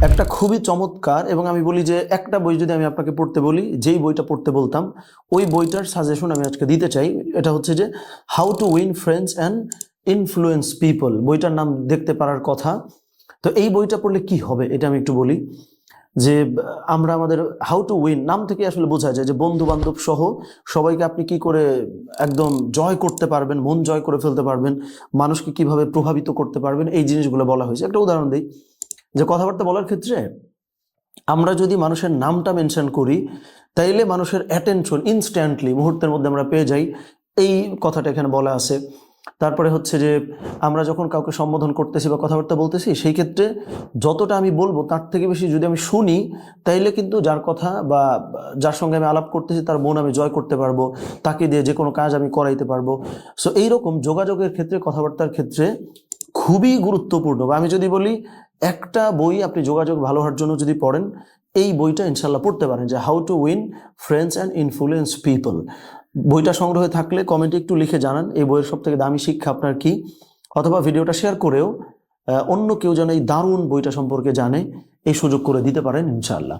একটা খুবই চমৎকার, এবং আমি বলি যে একটা বই যদি আমি আপনাকে পড়তে বলি, যেই বইটা পড়তে বলতাম ওই বইটার সাজেশন আমি আজকে দিতে চাই। এটা হচ্ছে যে how to win friends and influence people. বইটার নাম দেখতে পারার কথা। তো এই বইটা পড়লে কি হবে এটা আমি একটু বলি। যে আমরা আমাদের হাউ টু উইন নাম থেকে আসলে বোঝা যায় যে বন্ধু বান্ধব সহ সবাইকে আপনি কি করে একদম জয় করতে পারবেন, মন জয় করে ফেলতে পারবেন, মানুষকে কিভাবে প্রভাবিত করতে পারবেন, এই জিনিসগুলো বলা হয়েছে। একটা উদাহরণ দিই, যে কথাবার্তা বলার ক্ষেত্রে আমরা যদি মানুষের নামটা মেনশন করি, তাইলে মানুষের অ্যাটেনশন ইনস্ট্যান্টলি মুহূর্তের মধ্যে আমরা পেয়ে যাই। এই কথাটা এখানে বলা আছে। তারপরে হচ্ছে যে আমরা যখন কাউকে সম্বোধন করতেছি বা কথাবার্তা বলতেছি, সেই ক্ষেত্রে যতটা আমি বলবো তার থেকে বেশি যদি আমি শুনি, তাইলে কিন্তু যার কথা বা যার সঙ্গে আমি আলাপ করতেছি তার মন আমি জয় করতে পারবো, তাকে দিয়ে যে কোনো কাজ আমি করাইতে পারবো। সো এইরকম যোগাযোগের ক্ষেত্রে, কথাবার্তার ক্ষেত্রে খুবই গুরুত্বপূর্ণ। বা আমি যদি বলি একটা বই আপনি যোগাযোগ ভালো হওয়ার জন্য যদি পড়েন, এই বইটা ইনশাল্লাহ পড়তে পারেন, যে how to win friends and influence people. বইটা সংগ্রহে থাকলে কমেন্টে একটু লিখে জানান এই বইয়ের সব থেকে দামি শিক্ষা আপনার কি, অথবা ভিডিওটা শেয়ার করেও অন্য কেউ যেন এই দারুণ বইটা সম্পর্কে জানে, এই সুযোগ করে দিতে পারেন ইনশাআল্লাহ।